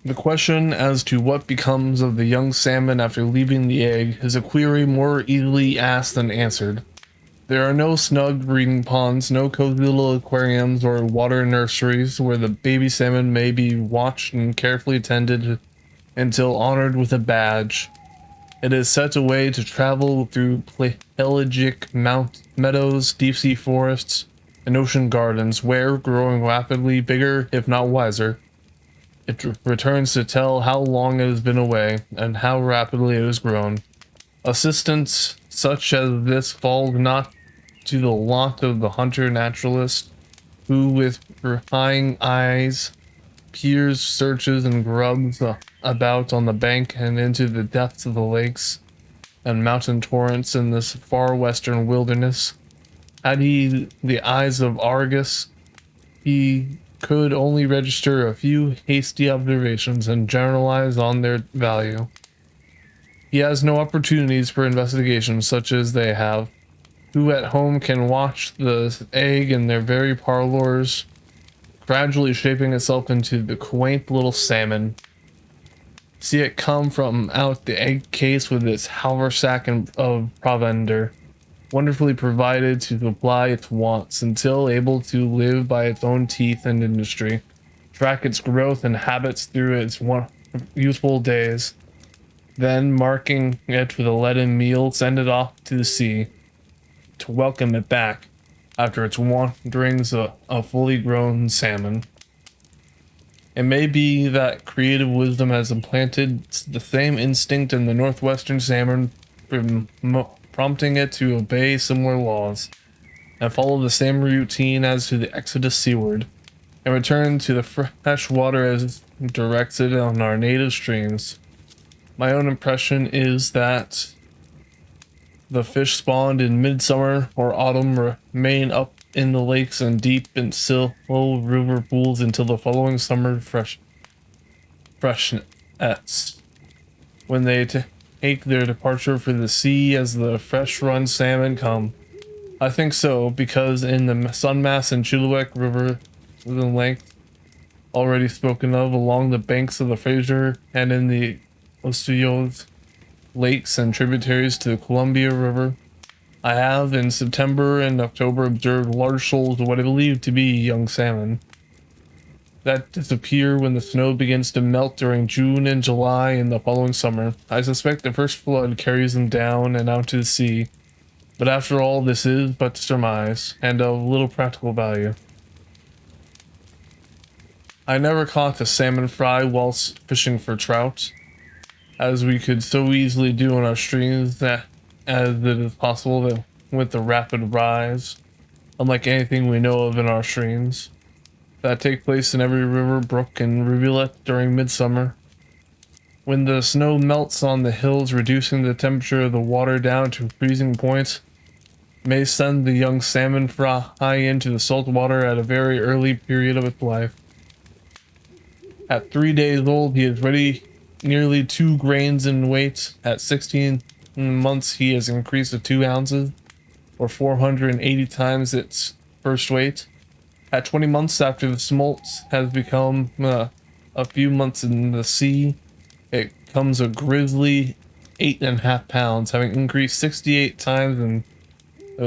The question as to what becomes of the young salmon after leaving the egg is a query more easily asked than answered. There are no snug breeding ponds, no cozy little aquariums or water nurseries where the baby salmon may be watched and carefully tended until honored with a badge. It is set away to travel through pelagic meadows, deep sea forests, and ocean gardens, where, growing rapidly bigger if not wiser, it returns to tell how long it has been away and how rapidly it has grown. Assistance such as this falls not to the lot of the hunter naturalist, who with prying eyes peers, searches, and grubs about on the bank and into the depths of the lakes and mountain torrents in this far western wilderness. Had he the eyes of Argus, he could only register a few hasty observations and generalize on their value. He has no opportunities for investigation such as they have, who at home can watch the egg in their very parlors gradually shaping itself into the quaint little salmon. See it come from out the egg case with its haversack of provender, wonderfully provided to supply its wants, until able to live by its own teeth and industry, track its growth and habits through its useful days, then, marking it with a leaden meal, send it off to the sea, to welcome it back after its wanderings a fully grown salmon. It may be that creative wisdom has implanted the same instinct in the northwestern salmon, prompting it to obey similar laws, and follow the same routine as to the exodus seaward, and return to the fresh water as directed on our native streams. My own impression is that the fish spawned in midsummer or autumn remain up in the lakes and deep in still river pools until the following summer freshets, when they take their departure for the sea as the fresh-run salmon come. I think so, because in the Sunmass and Chilliwack River, the length already spoken of, along the banks of the Fraser, and in the Osceolas lakes and tributaries to the Columbia River, I have in September and October observed large shoals of what I believe to be young salmon that disappear when the snow begins to melt during June and July in the following summer. I suspect the first flood carries them down and out to the sea, but after all, this is but surmise, and of little practical value. I never caught a salmon fry whilst fishing for trout, as we could so easily do in our streams, that as it is possible that with the rapid rise, unlike anything we know of in our streams, that take place in every river, brook, and rivulet during midsummer, when the snow melts on the hills, reducing the temperature of the water down to freezing point, may send the young salmon fry into the salt water at a very early period of its life. At 3 days old, he is ready nearly 2 grains in weight. At 16 months, he has increased to 2 ounces, or 480 times its first weight. At 20 months after the smolt has become a few months in the sea, it comes a grisly 8.5 pounds, having increased 68 times in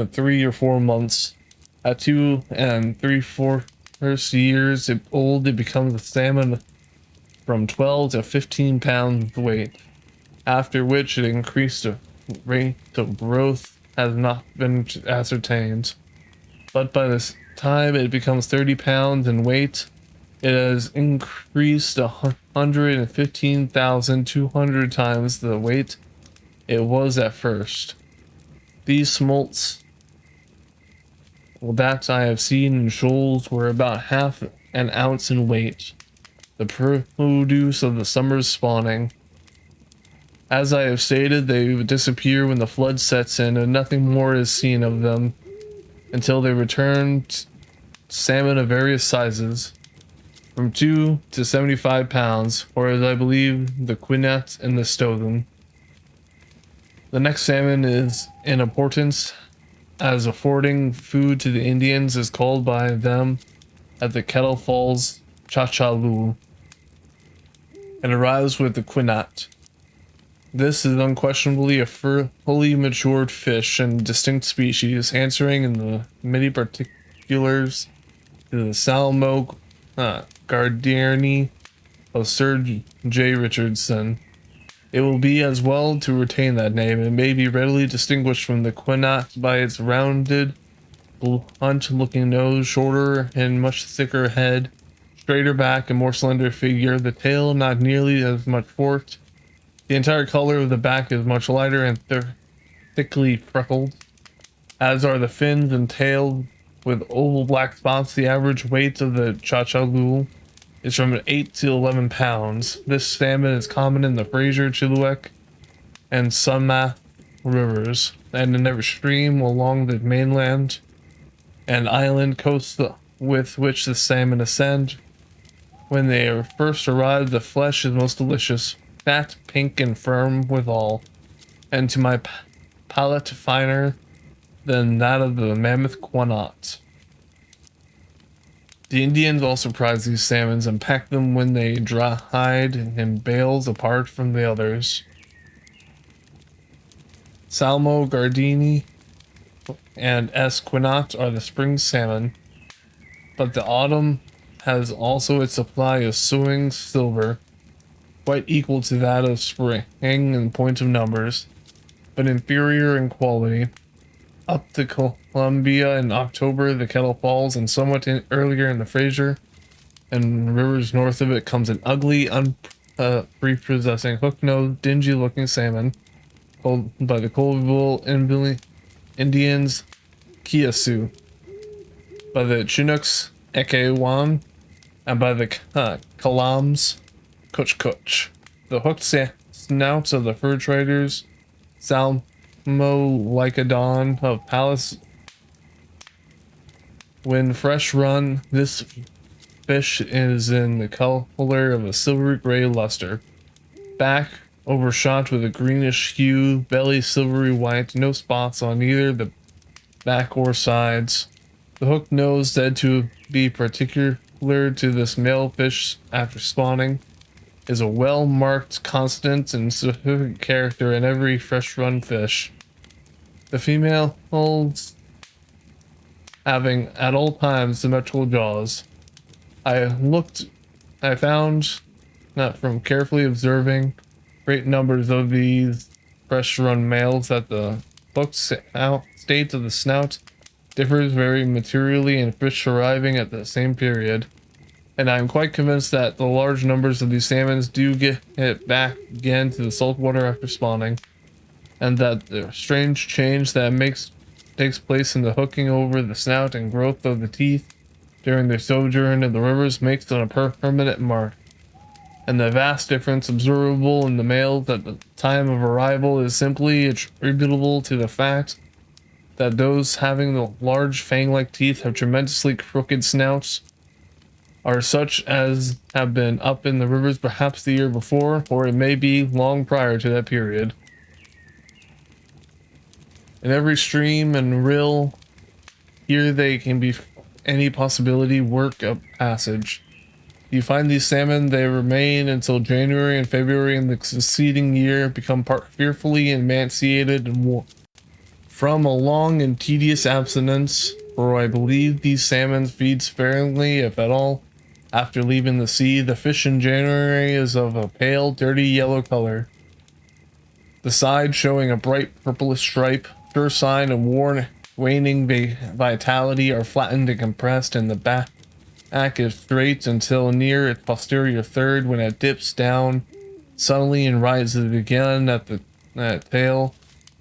3 or 4 months. At 2 and 3/4 years old, it becomes a salmon from 12 to 15 pounds weight, after which it increased the rate of growth has not been ascertained. But by this time it becomes 30 pounds in weight, it has increased 115,200 times the weight it was at first. These smolts that I have seen in shoals were about half an ounce in weight, the produce of the summer's spawning. As I have stated, they disappear when the flood sets in, and nothing more is seen of them until they return. Salmon of various sizes, from 2 to 75 pounds, or as I believe the quinnet and the stoven. The next salmon is in importance as affording food to the Indians is called by them at the Kettle Falls Chachaloo. and arrives with the quinat. This is unquestionably a fully matured fish and distinct species, answering in the many particulars to the Salmo Gardierne of Sir J. Richardson. It will be as well to retain that name. It may be readily distinguished from the quinat by its rounded, blunt-looking nose, shorter and much thicker head, straighter back, and more slender figure. The tail not nearly as much forked. The entire color of the back is much lighter and thickly freckled, as are the fins and tail with oval black spots. The average weight of the chachagul is from 8 to 11 pounds. This salmon is common in the Fraser, Chilliwack, and Sunmath rivers, and in every stream along the mainland and island coast with which the salmon ascend. When they are first arrived, the flesh is most delicious, fat, pink, and firm withal, and to my palate finer than that of the mammoth quinat. The Indians also prize these salmons and pack them when they dried in bales apart from the others. Salmo Gardini and S. quinat are the spring salmon, but the autumn has also its supply of suing silver, quite equal to that of spring in point of numbers, but inferior in quality. Up the Columbia in October, the Kettle Falls, and somewhat earlier in the Fraser and rivers north of it comes an ugly, unprepossessing, hook-nosed, dingy-looking salmon called by the Colville Indians Kiasu, by the Chinooks Ekewan, and by the Kalams Kuch. The hooked snouts of the fur traders, Salmolycodon of Pallas. When fresh run, this fish is in the color of a silvery gray luster. Back overshot with a greenish hue, belly silvery white, no spots on either the back or sides. The hooked nose said to be particular to this male fish after spawning is a well-marked constant and specific character in every fresh-run fish. The females having at all times symmetrical jaws. I found that from carefully observing great numbers of these fresh-run males that the hooked state of the snout differs very materially in fish arriving at the same period. And I am quite convinced that the large numbers of these salmons do get back again to the saltwater after spawning, and that the strange change that takes place in the hooking over the snout and growth of the teeth during their sojourn in the rivers makes it a permanent mark. And the vast difference observable in the males at the time of arrival is simply attributable to the fact that those having the large fang-like teeth have tremendously crooked snouts, are such as have been up in the rivers perhaps the year before, or it may be long prior to that period. In every stream and rill, here they can be any possibility work of passage. You find these salmon, they remain until January and February in the succeeding year, become fearfully emaciated and warm from a long and tedious abstinence, for I believe these salmon feed sparingly, if at all, after leaving the sea. The fish in January is of a pale, dirty yellow color, the side showing a bright purplish stripe, sure sign of waning vitality, are flattened and compressed, and the back is straight until near its posterior third, when it dips down suddenly and rises again at the tail,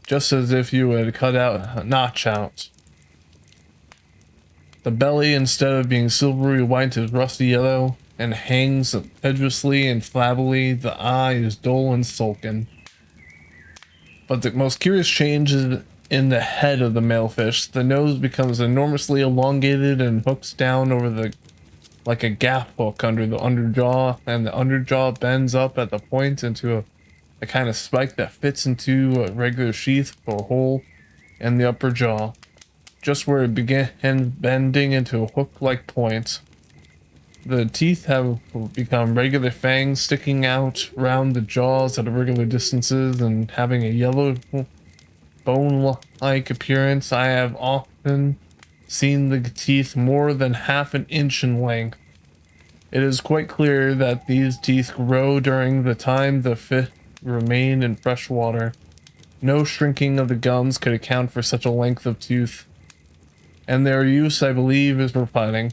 just as if you had cut a notch out. The belly, instead of being silvery white, is rusty yellow and hangs impetuously and flabbily. The eye is dull and sullen. But the most curious change is in the head of the male fish. The nose becomes enormously elongated and hooks down over like a gaff hook under the underjaw, and the underjaw bends up at the point into a kind of spike that fits into a regular sheath or hole in the upper jaw, just where it begins bending into a hook-like point. The teeth have become regular fangs sticking out round the jaws at regular distances and having a yellow bone-like appearance. I have often seen the teeth more than half an inch in length. It is quite clear that these teeth grow during the time the fish remain in fresh water. No shrinking of the gums could account for such a length of tooth, and their use, I believe, is for fighting.